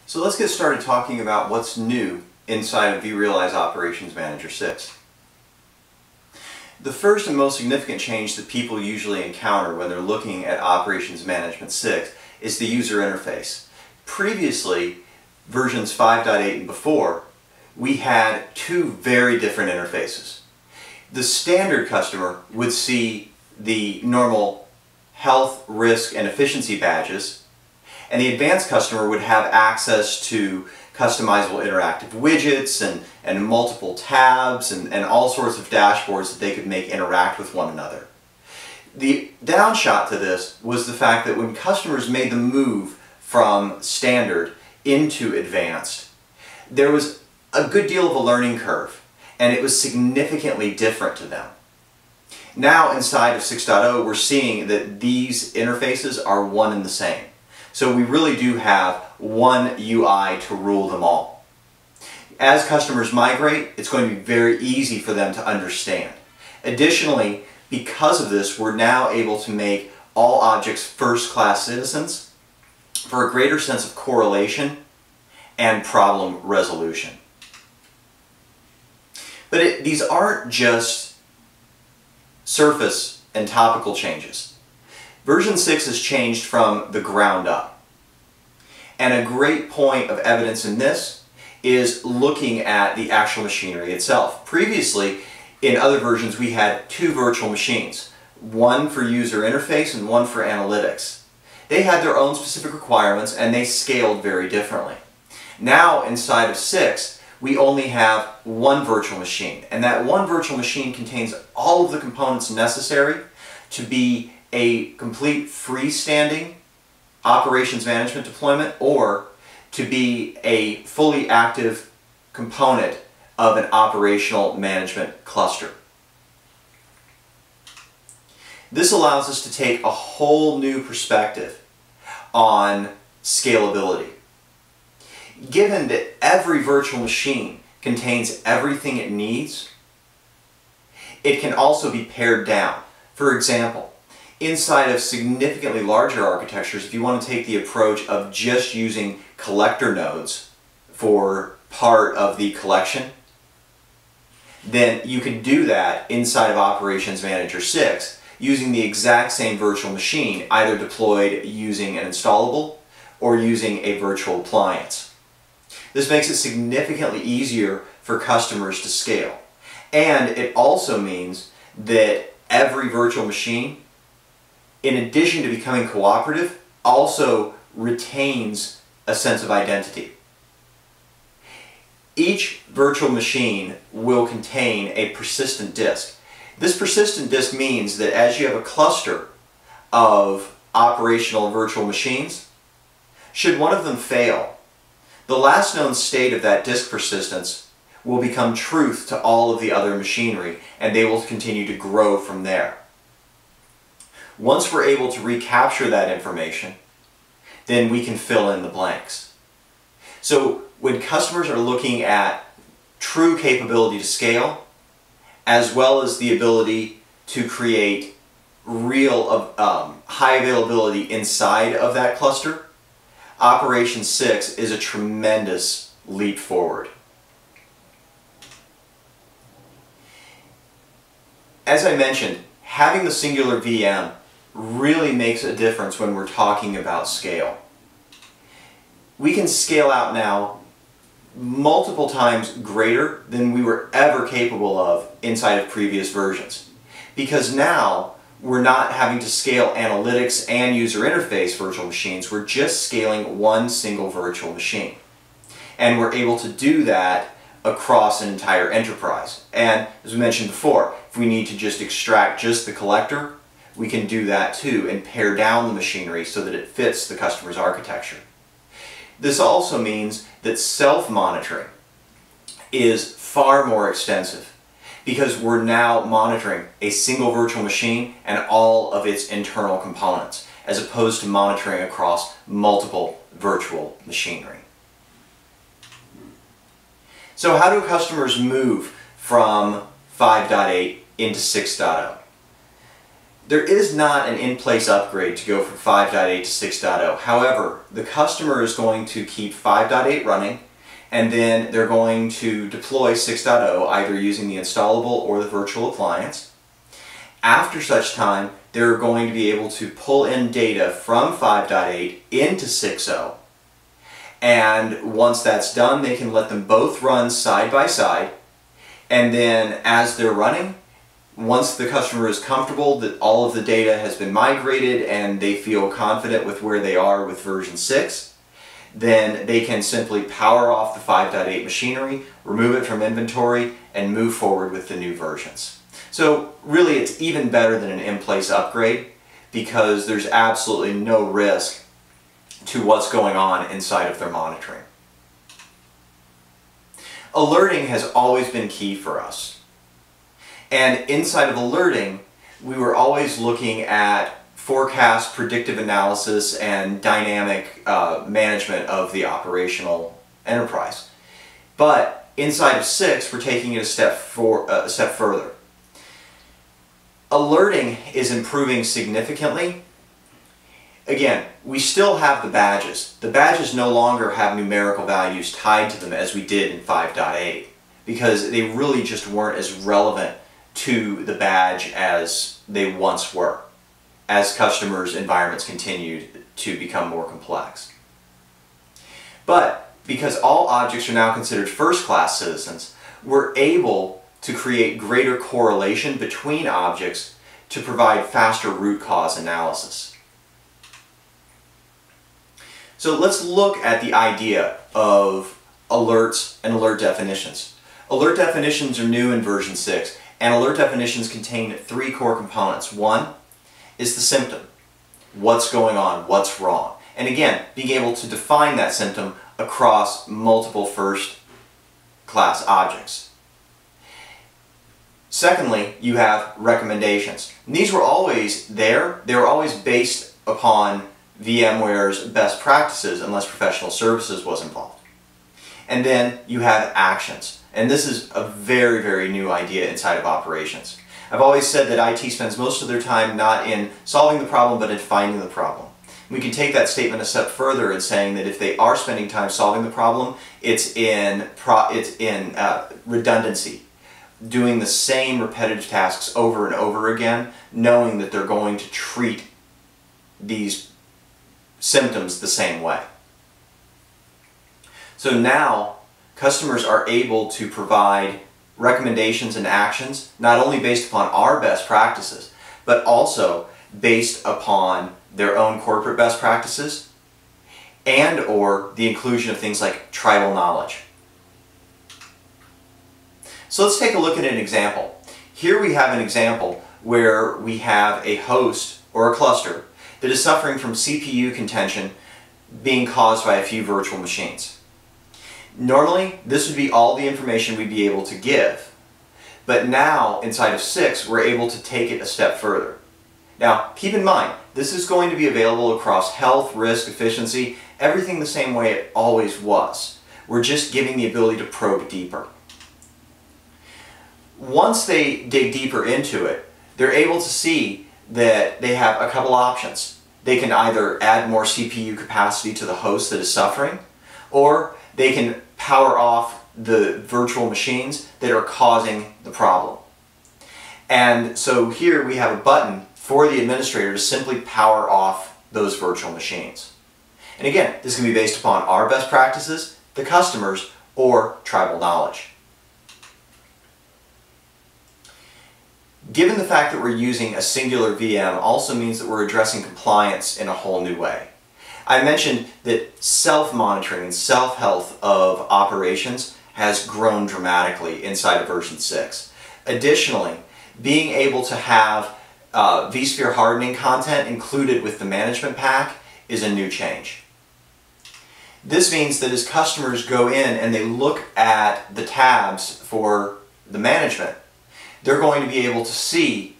So let's get started talking about what's new inside of vRealize Operations Manager 6. The first and most significant change that people usually encounter when they're looking at Operations Management 6 is the user interface. Previously, versions 5.8 and before, we had two very different interfaces. The standard customer would see the normal health, risk, and efficiency badges, and the advanced customer would have access to customizable interactive widgets and multiple tabs and all sorts of dashboards that they could make interact with one another. The downshot to this was the fact that when customers made the move from standard into advanced, there was a good deal of a learning curve, and it was significantly different to them. Now inside of 6.0, we're seeing that these interfaces are one and the same. So we really do have one UI to rule them all. As customers migrate, it's going to be very easy for them to understand. Additionally, because of this, we're now able to make all objects first-class citizens for a greater sense of correlation and problem resolution. But these aren't just surface and topical changes. Version 6 has changed from the ground up. And a great point of evidence in this is looking at the actual machinery itself. Previously, in other versions, we had two virtual machines, one for user interface and one for analytics. They had their own specific requirements and they scaled very differently. Now, inside of 6, we only have one virtual machine, and that one virtual machine contains all of the components necessary to be a complete freestanding operations management deployment or to be a fully active component of an operational management cluster. This allows us to take a whole new perspective on scalability. Given that every virtual machine contains everything it needs, it can also be pared down. For example, inside of significantly larger architectures, if you want to take the approach of just using collector nodes for part of the collection, then you can do that inside of Operations Manager 6 using the exact same virtual machine, either deployed using an installable or using a virtual appliance. This makes it significantly easier for customers to scale. And it also means that every virtual machine, in addition to becoming cooperative, also retains a sense of identity. Each virtual machine will contain a persistent disk. This persistent disk means that as you have a cluster of operational virtual machines, should one of them fail, the last known state of that disk persistence will become truth to all of the other machinery, and they will continue to grow from there. Once we're able to recapture that information, then we can fill in the blanks. So when customers are looking at true capability to scale, as well as the ability to create real high availability inside of that cluster, Operations 6 is a tremendous leap forward. As I mentioned, having the singular VM really makes a difference when we're talking about scale. We can scale out now multiple times greater than we were ever capable of inside of previous versions. Because now we're not having to scale analytics and user interface virtual machines, we're just scaling one single virtual machine. And we're able to do that across an entire enterprise. And as we mentioned before, if we need to just extract just the collector, we can do that too and pare down the machinery so that it fits the customer's architecture. This also means that self-monitoring is far more extensive because we're now monitoring a single virtual machine and all of its internal components, as opposed to monitoring across multiple virtual machinery. So how do customers move from 5.8 into 6.0? There is not an in-place upgrade to go from 5.8 to 6.0. However, the customer is going to keep 5.8 running, and then they're going to deploy 6.0 either using the installable or the virtual appliance. After such time, they're going to be able to pull in data from 5.8 into 6.0. And once that's done, they can let them both run side by side. And then as they're running, once the customer is comfortable that all of the data has been migrated and they feel confident with where they are with version 6, then they can simply power off the 5.8 machinery, remove it from inventory, and move forward with the new versions. So really it's even better than an in-place upgrade because there's absolutely no risk to what's going on inside of their monitoring. Alerting has always been key for us. And inside of alerting, we were always looking at forecast, predictive analysis, and dynamic management of the operational enterprise. But inside of 6, we're taking it a step further. Alerting is improving significantly. Again, we still have the badges. The badges no longer have numerical values tied to them as we did in 5.8 because they really just weren't as relevant to the badge as they once were as customers' environments continued to become more complex. But because all objects are now considered first-class citizens, we're able to create greater correlation between objects to provide faster root cause analysis. So let's look at the idea of alerts and alert definitions. Alert definitions are new in version 6, and alert definitions contain 3 core components. One is the symptom. What's going on? What's wrong? And again, being able to define that symptom across multiple first-class objects. Secondly, you have recommendations. And these were always there. They were always based upon VMware's best practices unless professional services was involved. And then you have actions. And this is a very, very new idea inside of operations. I've always said that IT spends most of their time not in solving the problem but in finding the problem. We can take that statement a step further in saying that if they are spending time solving the problem, it's in redundancy. Doing the same repetitive tasks over and over again, knowing that they're going to treat these symptoms the same way. So now customers are able to provide recommendations and actions not only based upon our best practices but also based upon their own corporate best practices and or the inclusion of things like tribal knowledge. So let's take a look at an example. Here we have an example where we have a host or a cluster that is suffering from CPU contention being caused by a few virtual machines. Normally, this would be all the information we'd be able to give. But now, inside of 6, we're able to take it a step further. Now, keep in mind, this is going to be available across health, risk, efficiency, everything the same way it always was. We're just giving the ability to probe deeper. Once they dig deeper into it, they're able to see that they have a couple options. They can either add more CPU capacity to the host that is suffering, or they can power off the virtual machines that are causing the problem. And so here we have a button for the administrator to simply power off those virtual machines. And again, this can be based upon our best practices, the customers, or tribal knowledge. Given the fact that we're using a singular VM also means that we're addressing compliance in a whole new way. I mentioned that self-monitoring and self-health of operations has grown dramatically inside of version 6. Additionally, being able to have vSphere hardening content included with the management pack is a new change. This means that as customers go in and they look at the tabs for the management, they're going to be able to see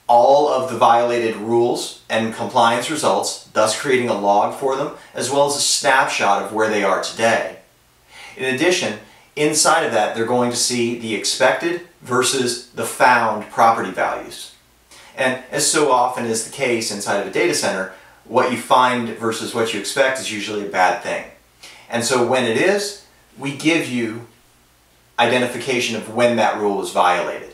all of the violated rules and compliance results, thus creating a log for them, as well as a snapshot of where they are today. In addition, inside of that, they're going to see the expected versus the found property values. And as so often is the case inside of a data center, what you find versus what you expect is usually a bad thing. And so when it is, we give you identification of when that rule was violated.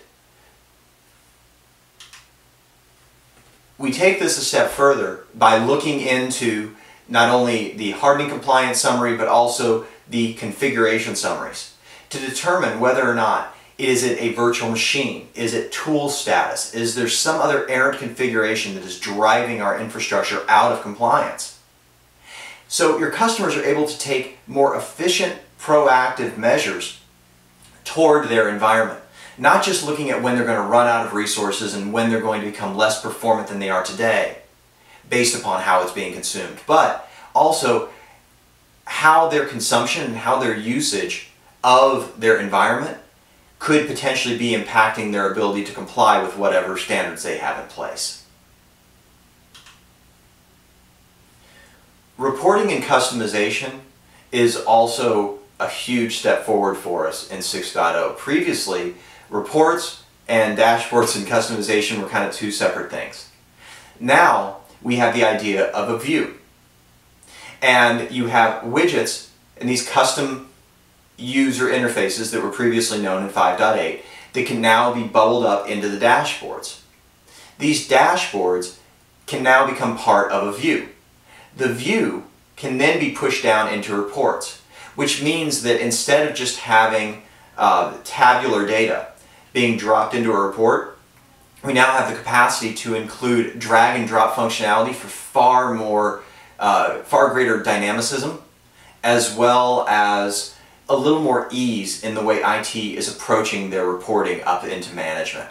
We take this a step further by looking into not only the hardening compliance summary, but also the configuration summaries to determine whether or not is it a virtual machine, is it tool status, is there some other errant configuration that is driving our infrastructure out of compliance. So your customers are able to take more efficient, proactive measures toward their environment. Not just looking at when they're going to run out of resources and when they're going to become less performant than they are today, based upon how it's being consumed, but also how their consumption and how their usage of their environment could potentially be impacting their ability to comply with whatever standards they have in place. Reporting and customization is also a huge step forward for us in 6.0. Previously, reports and dashboards and customization were kind of two separate things. Now we have the idea of a view. And you have widgets and these custom user interfaces that were previously known in 5.8 that can now be bubbled up into the dashboards. These dashboards can now become part of a view. The view can then be pushed down into reports, which means that instead of just having tabular data being dropped into a report, we now have the capacity to include drag and drop functionality for far greater dynamicism, as well as a little more ease in the way IT is approaching their reporting up into management.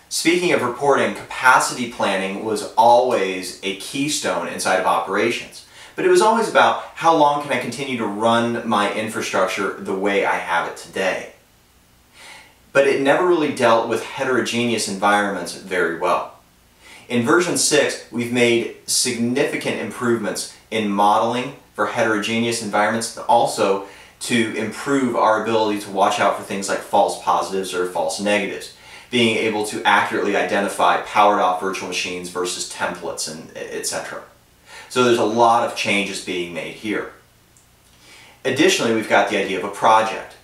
Speaking of reporting, capacity planning was always a keystone inside of operations. But it was always about how long can I continue to run my infrastructure the way I have it today. But it never really dealt with heterogeneous environments very well. In version 6, we've made significant improvements in modeling for heterogeneous environments, and also to improve our ability to watch out for things like false positives or false negatives, being able to accurately identify powered off virtual machines versus templates, and etc. So there's a lot of changes being made here. Additionally, we've got the idea of a project.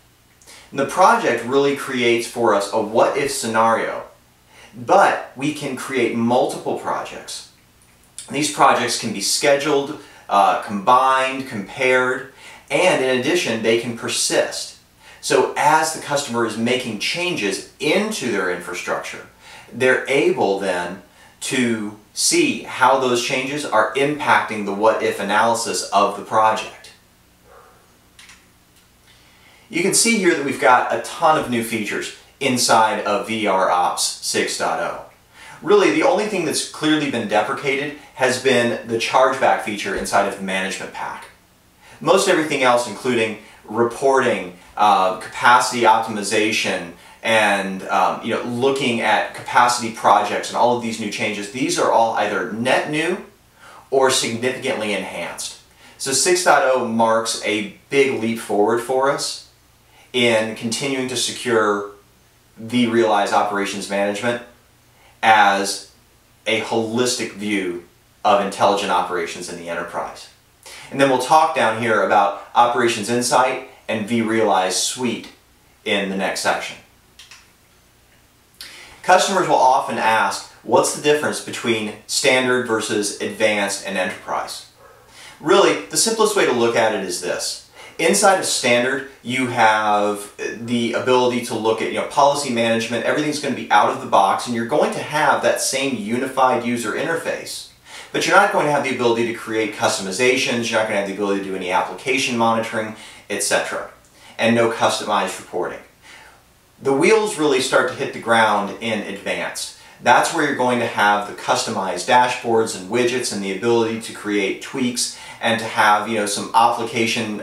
And the project really creates for us a what-if scenario, but we can create multiple projects. These projects can be scheduled, combined, compared, and in addition, they can persist. So as the customer is making changes into their infrastructure, they're able then to see how those changes are impacting the what-if analysis of the project. You can see here that we've got a ton of new features inside of vROps 6.0. Really, the only thing that's clearly been deprecated has been the chargeback feature inside of the management pack. Most everything else, including reporting, capacity optimization, and looking at capacity projects and all of these new changes, these are all either net new or significantly enhanced. So 6.0 marks a big leap forward for us in continuing to secure vRealize operations management as a holistic view of intelligent operations in the enterprise. And then we'll talk down here about Operations Insight and vRealize Suite in the next section. Customers will often ask, what's the difference between standard versus advanced and enterprise? Really, the simplest way to look at it is this. Inside of standard, you have the ability to look at policy management. Everything's going to be out of the box, and you're going to have that same unified user interface. But you're not going to have the ability to create customizations, you're not going to have the ability to do any application monitoring, etc. And no customized reporting. The wheels really start to hit the ground in advance. That's where you're going to have the customized dashboards and widgets and the ability to create tweaks and to have some application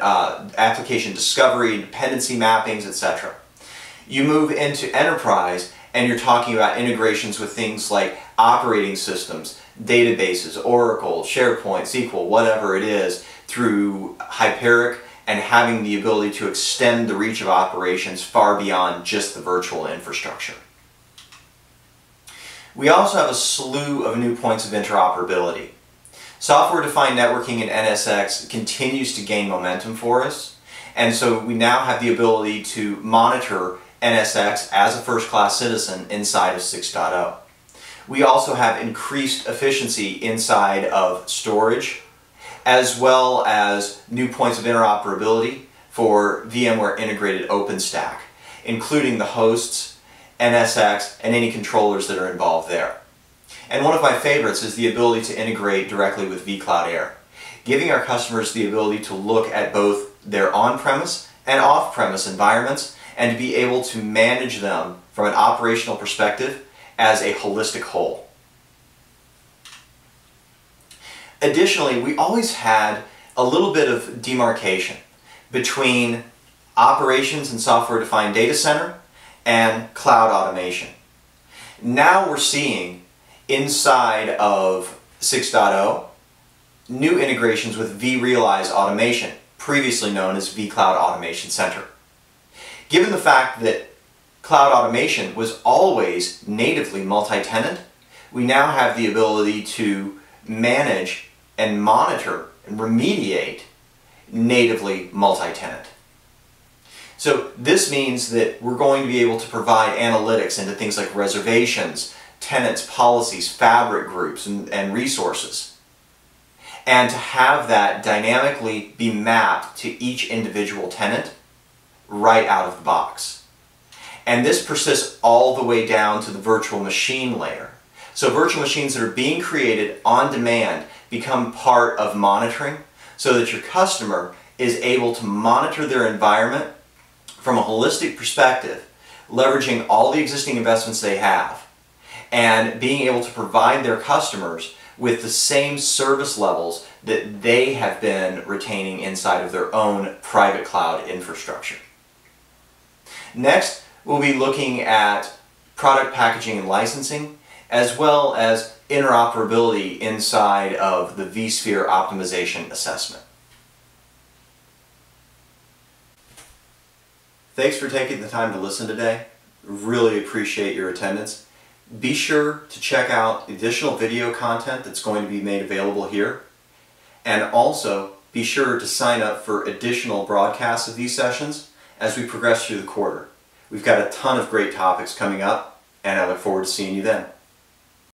discovery, dependency mappings, etc. You move into enterprise and you're talking about integrations with things like operating systems, databases, Oracle, SharePoint, SQL, whatever it is, through Hyperic, and having the ability to extend the reach of operations far beyond just the virtual infrastructure. We also have a slew of new points of interoperability. Software-defined networking in NSX continues to gain momentum for us, and so we now have the ability to monitor NSX as a first-class citizen inside of 6.0. We also have increased efficiency inside of storage, as well as new points of interoperability for VMware Integrated OpenStack, including the hosts, NSX, and any controllers that are involved there. And one of my favorites is the ability to integrate directly with vCloud Air, giving our customers the ability to look at both their on-premise and off-premise environments and to be able to manage them from an operational perspective as a holistic whole. Additionally, we always had a little bit of demarcation between operations and software-defined data center and cloud automation. Now we're seeing inside of 6.0 new integrations with vRealize Automation, previously known as vCloud Automation Center. Given the fact that cloud automation was always natively multi-tenant, we now have the ability to manage and monitor and remediate natively multi-tenant. So this means that we're going to be able to provide analytics into things like reservations, tenants, policies, fabric groups, and resources. And to have that dynamically be mapped to each individual tenant right out of the box. And this persists all the way down to the virtual machine layer. So virtual machines that are being created on demand become part of monitoring so that your customer is able to monitor their environment from a holistic perspective, leveraging all the existing investments they have, and being able to provide their customers with the same service levels that they have been retaining inside of their own private cloud infrastructure. Next, we'll be looking at product packaging and licensing, as well as interoperability inside of the vSphere optimization assessment. Thanks for taking the time to listen today. Really appreciate your attendance. Be sure to check out additional video content that's going to be made available here. And also, be sure to sign up for additional broadcasts of these sessions as we progress through the quarter. We've got a ton of great topics coming up, and I look forward to seeing you then.